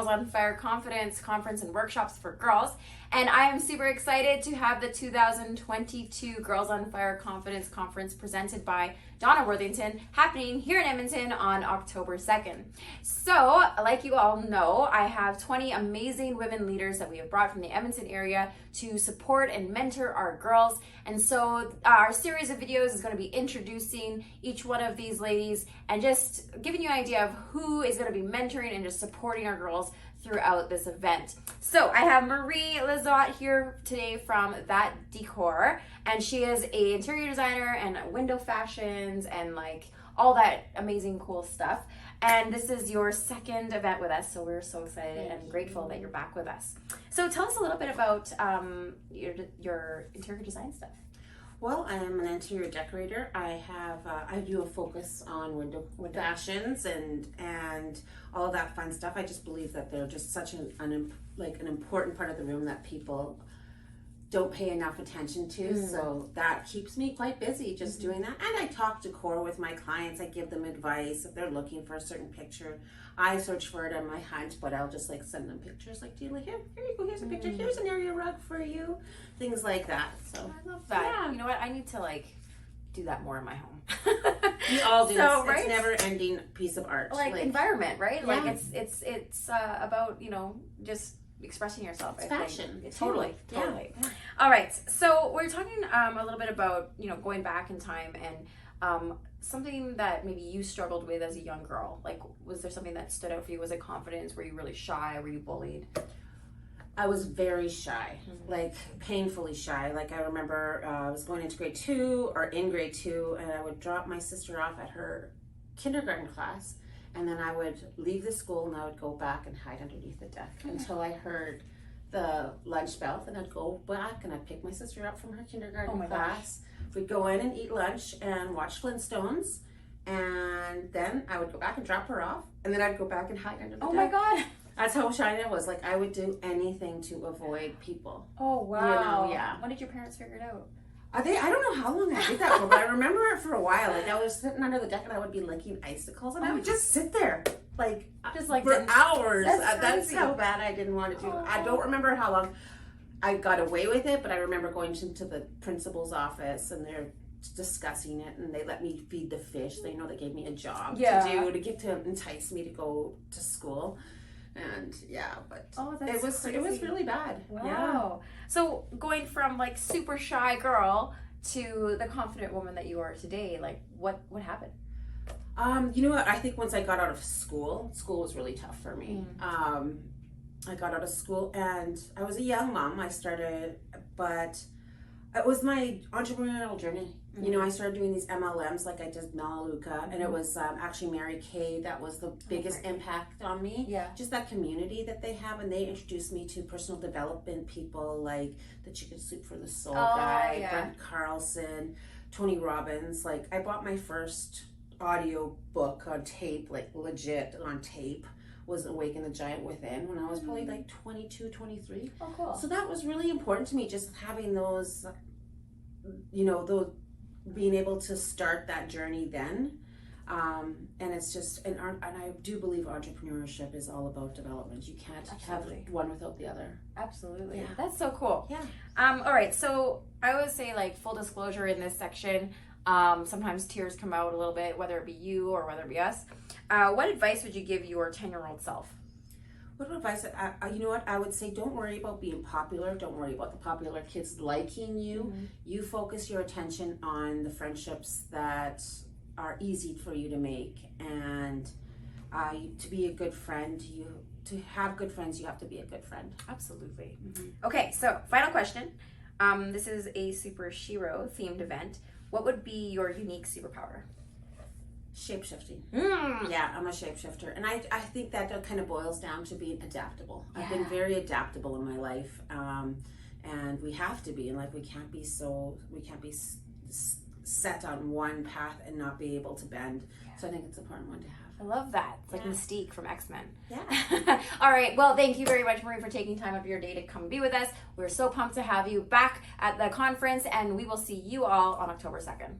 on Fire Confidence Conference and Workshops for Girls. And I am super excited to have the 2022 Girls on Fire Confidence Conference presented by Donna Worthington happening here in Edmonton on October 2nd. So, like you all know, I have 20 amazing women leaders that we have brought from the Edmonton area to support and mentor our girls. And so our series of videos is going to be introducing each one of these ladies and just giving you an idea of who is going to be mentoring and just supporting our girls throughout this event. So I have Marie Lizotte here today from That Decor, and she is a interior designer and window fashions and like all that amazing cool stuff. And this is your second event with us, so we're so excited and grateful that you're back with us. So tell us a little bit about your interior design stuff. Well, I am an interior decorator. I do a focus on window fashions and all of that fun stuff. I just believe that they're just such an important part of the room that people don't pay enough attention to. So that keeps me quite busy just doing that. And I talk decor with my clients. I give them advice if they're looking for a certain picture. I search for it on my hunt, but I'll just like send them pictures like, do you like, here you go, here's a picture, here's an area rug for you, things like that. So I love that. Yeah. You know what? I need to like do that more in my home. We all do. So, it's never ending piece of art. Like environment, right? Yeah. Like it's about, you know, just expressing yourself. It's fashion. Totally. Yeah. All right. So we're talking a little bit about, you know, going back in time and something that maybe you struggled with as a young girl. Like, was there something that stood out for you? Was it confidence? Were you really shy? Were you bullied? I was very shy, like painfully shy. Like I remember I was going into grade 2 or in grade 2, and I would drop my sister off at her kindergarten class, and then I would leave the school and I would go back and hide underneath the desk until I heard the lunch bell. Then I'd go back and I'd pick my sister up from her kindergarten class. We'd go in and eat lunch and watch Flintstones, and then I would go back and drop her off, and then I'd go back and hide under the desk. Oh my God. That's how shy I was. Like, I would do anything to avoid people. Oh, wow. You know, yeah. When did your parents figure it out? I don't know how long I did that for, but I remember it for a while. Like, I was sitting under the deck and I would be licking icicles, and I would just sit there, just for hours. That's how bad I didn't want to do it. I don't remember how long I got away with it, but I remember going into the principal's office and they're discussing it, and they let me feed the fish. They know they gave me a job to get to entice me to go to school. And but it was really bad. Wow. Yeah. So going from like super shy girl to the confident woman that you are today, like what happened? You know what? I think once I got out of school was really tough for me. I got out of school and I was a young mom. But it was my entrepreneurial journey. You know, I started doing these MLMs like I did Melaleuca, and it was actually Mary Kay that was the biggest impact on me. Yeah. Just that community that they have, and they introduced me to personal development people like the Chicken Soup for the Soul guy, Brent Carlson, Tony Robbins. Like, I bought my first audio book on tape, like legit on tape, was Awaken the Giant Within, when I was probably like 22, 23. Oh, cool. So that was really important to me, just having those, you know, those, being able to start that journey then. And it's just, and I do believe entrepreneurship is all about development. You can't have one without the other. Absolutely. Yeah. That's so cool. Yeah. All right. So I always say, like, full disclosure in this section, sometimes tears come out a little bit, whether it be you or whether it be us. What advice would you give your 10-year-old self? What advice? You know what? I would say, don't worry about being popular. Don't worry about the popular kids liking you. You focus your attention on the friendships that are easy for you to make. And to be a good friend, to have good friends, you have to be a good friend. Absolutely. Okay, so final question. This is a Super Shero themed event. What would be your unique superpower? Shapeshifting. Yeah, I'm a shapeshifter. And I think that kind of boils down to being adaptable. Yeah. I've been very adaptable in my life. And we have to be. And like, we can't be set on one path and not be able to bend. Yeah. So I think it's an important one to have. I love that. It's like Mystique from X-Men. Yeah. All right. Well, thank you very much, Marie, for taking time out of your day to come be with us. We're so pumped to have you back at the conference, and we will see you all on October 2nd.